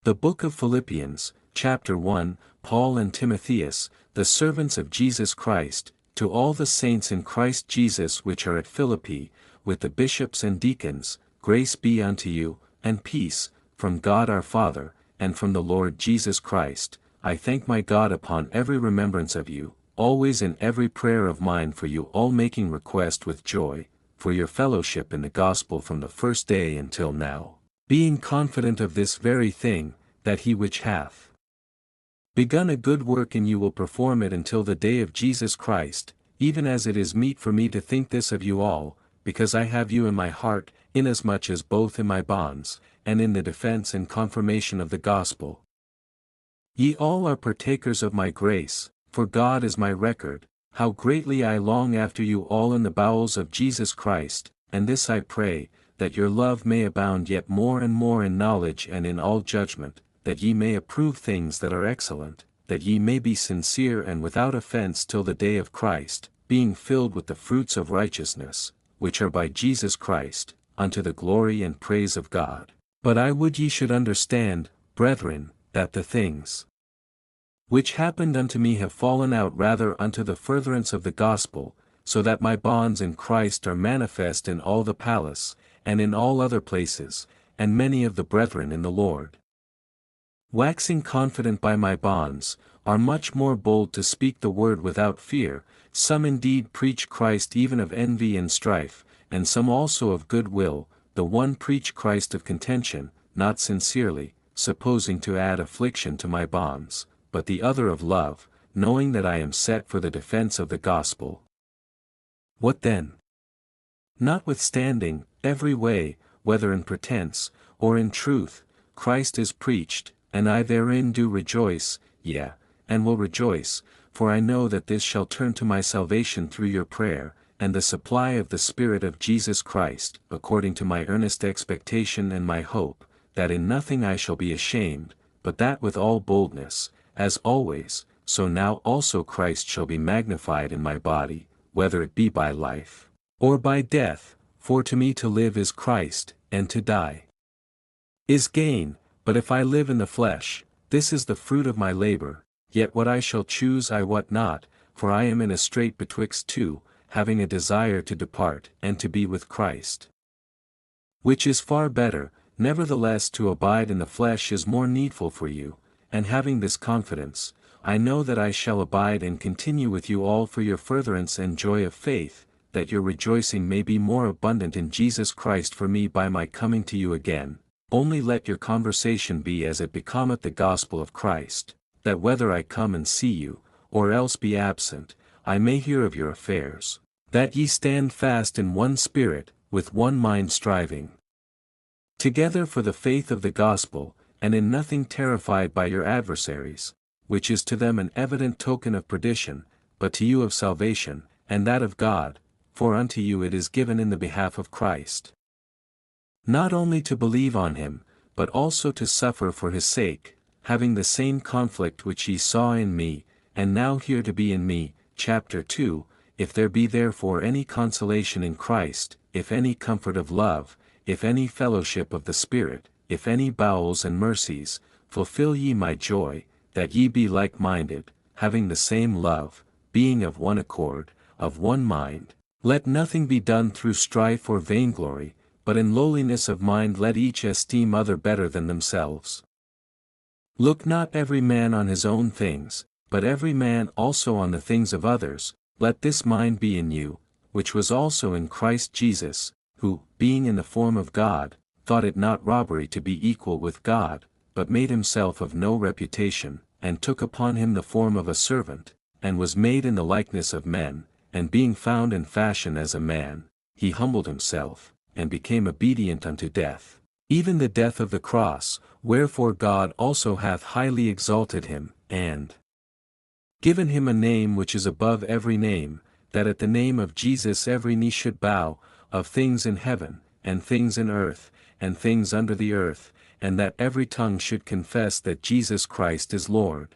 The Book of Philippians, chapter 1, Paul and Timotheus, the servants of Jesus Christ, to all the saints in Christ Jesus which are at Philippi, with the bishops and deacons, grace be unto you, and peace, from God our Father, and from the Lord Jesus Christ. I thank my God upon every remembrance of you, always in every prayer of mine for you all making request with joy, for your fellowship in the gospel from the first day until now, being confident of this very thing, that he which hath begun a good work in you will perform it until the day of Jesus Christ, even as it is meet for me to think this of you all, because I have you in my heart, inasmuch as both in my bonds, and in the defense and confirmation of the gospel, ye all are partakers of my grace, for God is my record, how greatly I long after you all in the bowels of Jesus Christ, and this I pray, that your love may abound yet more and more in knowledge and in all judgment, that ye may approve things that are excellent, that ye may be sincere and without offense till the day of Christ, being filled with the fruits of righteousness, which are by Jesus Christ, unto the glory and praise of God. But I would ye should understand, brethren, that the things which happened unto me have fallen out rather unto the furtherance of the gospel, so that my bonds in Christ are manifest in all the palace, and in all other places, and many of the brethren in the Lord, waxing confident by my bonds, are much more bold to speak the word without fear. Some indeed preach Christ even of envy and strife, and some also of good will, the one preach Christ of contention, not sincerely, supposing to add affliction to my bonds, but the other of love, knowing that I am set for the defense of the gospel. What then? Notwithstanding, every way, whether in pretense, or in truth, Christ is preached, and I therein do rejoice, yea, and will rejoice, for I know that this shall turn to my salvation through your prayer, and the supply of the Spirit of Jesus Christ, according to my earnest expectation and my hope, that in nothing I shall be ashamed, but that with all boldness, as always, so now also Christ shall be magnified in my body, whether it be by life, or by death, for to me to live is Christ, and to die is gain. But if I live in the flesh, this is the fruit of my labor, yet what I shall choose I wot not, for I am in a strait betwixt two, having a desire to depart and to be with Christ, which is far better. Nevertheless to abide in the flesh is more needful for you, and having this confidence, I know that I shall abide and continue with you all for your furtherance and joy of faith, that your rejoicing may be more abundant in Jesus Christ for me by my coming to you again. Only let your conversation be as it becometh the gospel of Christ, that whether I come and see you, or else be absent, I may hear of your affairs, that ye stand fast in one spirit, with one mind striving together for the faith of the gospel, and in nothing terrified by your adversaries, which is to them an evident token of perdition, but to you of salvation, and that of God, for unto you it is given in the behalf of Christ, not only to believe on him, but also to suffer for his sake, having the same conflict which ye saw in me, and now hear to be in me. Chapter 2. If there be therefore any consolation in Christ, if any comfort of love, if any fellowship of the Spirit, if any bowels and mercies, fulfill ye my joy, that ye be like-minded, having the same love, being of one accord, of one mind. Let nothing be done through strife or vainglory, but in lowliness of mind let each esteem other better than themselves. Look not every man on his own things, but every man also on the things of others. Let this mind be in you, which was also in Christ Jesus, who, being in the form of God, thought it not robbery to be equal with God, but made himself of no reputation, and took upon him the form of a servant, and was made in the likeness of men, and being found in fashion as a man, he humbled himself, and became obedient unto death, even the death of the cross. Wherefore God also hath highly exalted him, and given him a name which is above every name, that at the name of Jesus every knee should bow, of things in heaven, and things in earth, and things under the earth, and that every tongue should confess that Jesus Christ is Lord,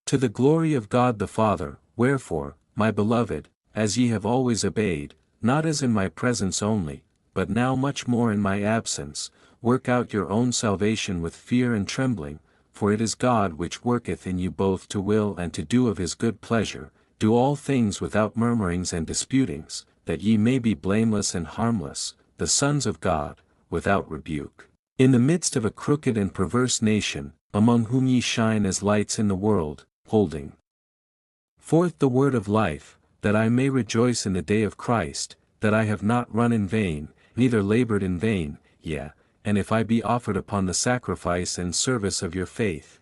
to the glory of God the Father. Wherefore, my beloved, as ye have always obeyed, not as in my presence only, but now much more in my absence, work out your own salvation with fear and trembling, for it is God which worketh in you both to will and to do of his good pleasure. Do all things without murmurings and disputings, that ye may be blameless and harmless, the sons of God, without rebuke, in the midst of a crooked and perverse nation, among whom ye shine as lights in the world, holding forth the word of life, that I may rejoice in the day of Christ, that I have not run in vain, neither labored in vain, yea, and if I be offered upon the sacrifice and service of your faith.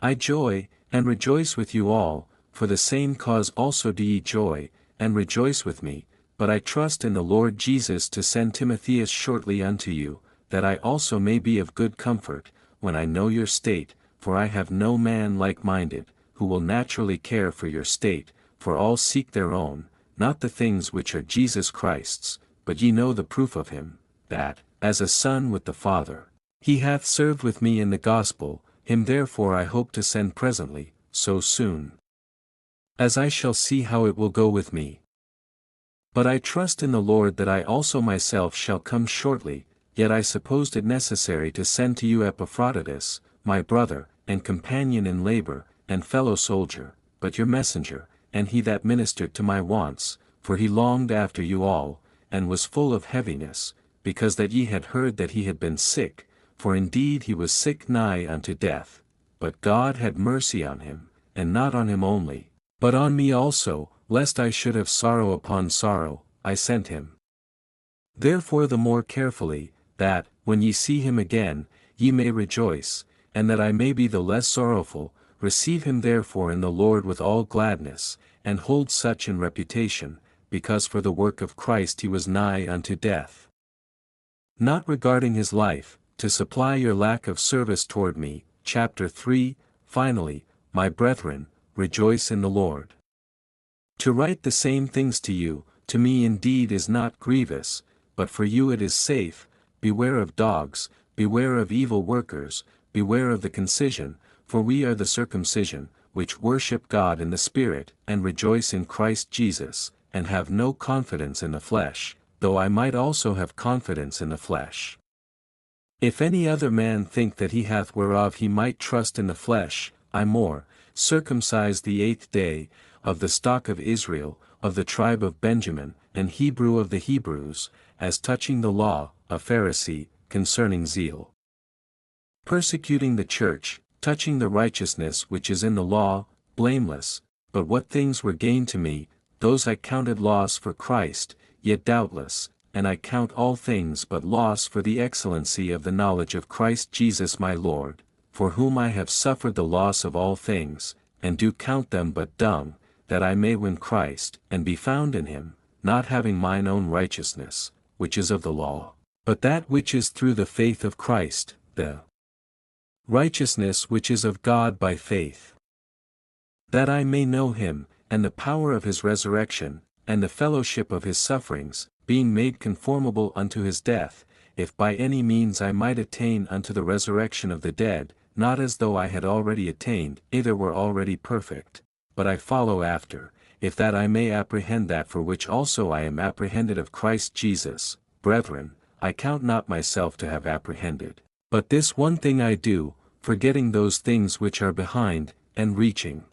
I joy, and rejoice with you all, for the same cause also do ye joy, and rejoice with me, but I trust in the Lord Jesus to send Timotheus shortly unto you, that I also may be of good comfort, when I know your state, for I have no man like-minded, who will naturally care for your state, for all seek their own, not the things which are Jesus Christ's, but ye know the proof of him, that, as a son with the Father, he hath served with me in the gospel. Him therefore I hope to send presently, so soon as I shall see how it will go with me. But I trust in the Lord that I also myself shall come shortly. Yet I supposed it necessary to send to you Epaphroditus, my brother, and companion in labor, and fellow soldier, but your messenger, and he that ministered to my wants, for he longed after you all, and was full of heaviness, because that ye had heard that he had been sick, for indeed he was sick nigh unto death. But God had mercy on him, and not on him only, but on me also, lest I should have sorrow upon sorrow, I sent him. Therefore the more carefully, that, when ye see him again, ye may rejoice, and that I may be the less sorrowful, receive him therefore in the Lord with all gladness, and hold such in reputation, because for the work of Christ he was nigh unto death. Not regarding his life, to supply your lack of service toward me. Chapter 3. Finally, my brethren, rejoice in the Lord. To write the same things to you, to me indeed is not grievous, but for you it is safe. Beware of dogs, beware of evil workers, beware of the concision, for we are the circumcision, which worship God in the Spirit, and rejoice in Christ Jesus, and have no confidence in the flesh, though I might also have confidence in the flesh. If any other man think that he hath whereof he might trust in the flesh, I more, circumcised the 8th day, of the stock of Israel, of the tribe of Benjamin, and Hebrew of the Hebrews, as touching the law, a Pharisee, concerning zeal, persecuting the church, touching the righteousness which is in the law, blameless. But what things were gain to me, those I counted loss for Christ. Yet doubtless, and I count all things but loss for the excellency of the knowledge of Christ Jesus my Lord, for whom I have suffered the loss of all things, and do count them but dung, that I may win Christ, and be found in him, not having mine own righteousness, which is of the law, but that which is through the faith of Christ, the righteousness which is of God by faith. That I may know him, and the power of his resurrection, and the fellowship of his sufferings, being made conformable unto his death, if by any means I might attain unto the resurrection of the dead, not as though I had already attained, either were already perfect, but I follow after, if that I may apprehend that for which also I am apprehended of Christ Jesus. Brethren, I count not myself to have apprehended, but this one thing I do, forgetting those things which are behind, and reaching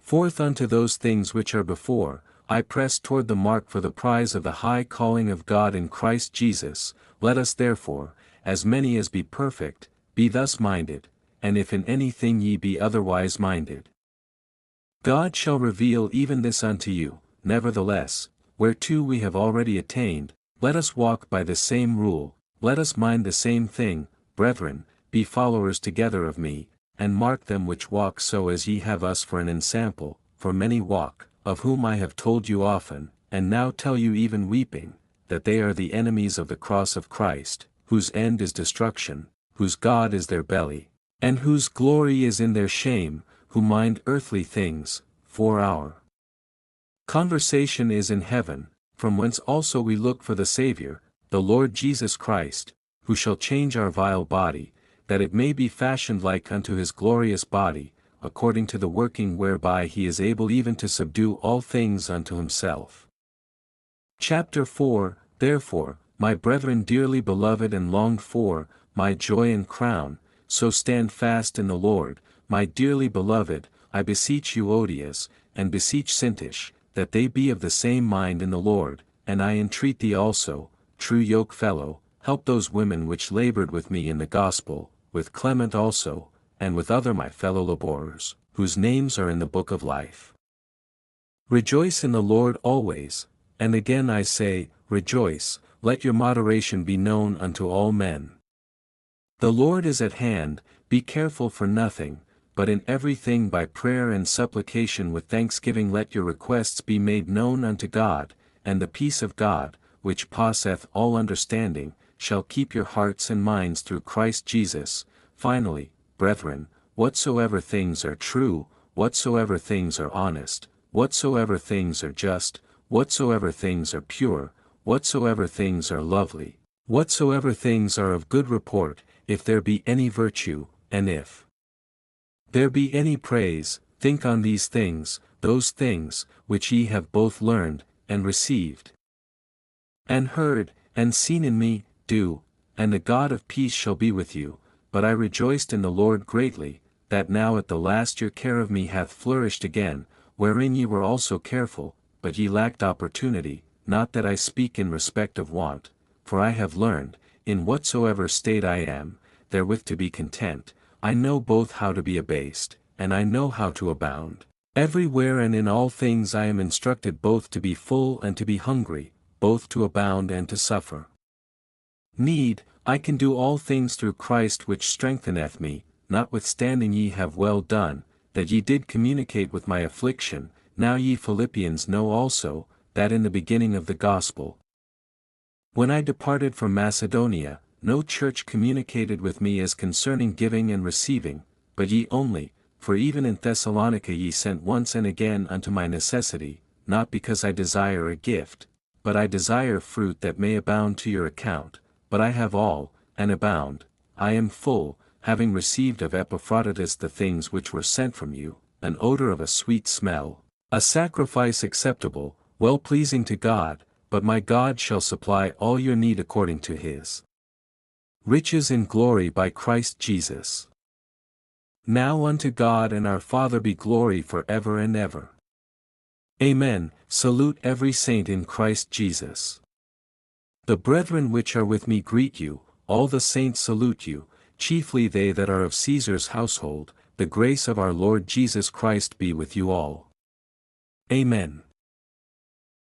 forth unto those things which are before, I press toward the mark for the prize of the high calling of God in Christ Jesus. Let us therefore, as many as be perfect, be thus minded, and if in anything ye be otherwise minded, God shall reveal even this unto you. Nevertheless, whereto we have already attained, let us walk by the same rule, let us mind the same thing. Brethren, be followers together of me, and mark them which walk so as ye have us for an ensample. For many walk, of whom I have told you often, and now tell you even weeping, that they are the enemies of the cross of Christ, whose end is destruction, whose God is their belly, and whose glory is in their shame, who mind earthly things. For our conversation is in heaven, from whence also we look for the Saviour, the Lord Jesus Christ, who shall change our vile body, that it may be fashioned like unto his glorious body, according to the working whereby he is able even to subdue all things unto himself. Chapter 4. Therefore, my brethren dearly beloved and longed for, my joy and crown, so stand fast in the Lord, my dearly beloved, I beseech Euodias, and beseech Syntyche, that they be of the same mind in the Lord, and I entreat thee also, true yokefellow, help those women which labored with me in the gospel, with Clement also, and with other my fellow laborers, whose names are in the book of life. Rejoice in the Lord always, and again I say, rejoice, let your moderation be known unto all men. The Lord is at hand, be careful for nothing, but in everything by prayer and supplication with thanksgiving let your requests be made known unto God, and the peace of God, which passeth all understanding, shall keep your hearts and minds through Christ Jesus. Finally, brethren, whatsoever things are true, whatsoever things are honest, whatsoever things are just, whatsoever things are pure, whatsoever things are lovely, whatsoever things are of good report, if there be any virtue, and if there be any praise, think on these things, those things, which ye have both learned, and received, and heard, and seen in me, do, and the God of peace shall be with you. But I rejoiced in the Lord greatly, that now at the last your care of me hath flourished again, wherein ye were also careful, but ye lacked opportunity, not that I speak in respect of want, for I have learned, in whatsoever state I am, therewith to be content. I know both how to be abased, and I know how to abound. Everywhere and in all things I am instructed both to be full and to be hungry, both to abound and to suffer need. I can do all things through Christ which strengtheneth me. Notwithstanding ye have well done, that ye did communicate with my affliction. Now ye Philippians know also, that in the beginning of the gospel, when I departed from Macedonia, no church communicated with me as concerning giving and receiving, but ye only, for even in Thessalonica ye sent once and again unto my necessity, not because I desire a gift, but I desire fruit that may abound to your account. But I have all, and abound, I am full, having received of Epaphroditus the things which were sent from you, an odor of a sweet smell, a sacrifice acceptable, well-pleasing to God. But my God shall supply all your need according to his riches in glory by Christ Jesus. Now unto God and our Father be glory for ever and ever. Amen. Salute every saint in Christ Jesus. The brethren which are with me greet you, all the saints salute you, chiefly they that are of Caesar's household. The grace of our Lord Jesus Christ be with you all. Amen.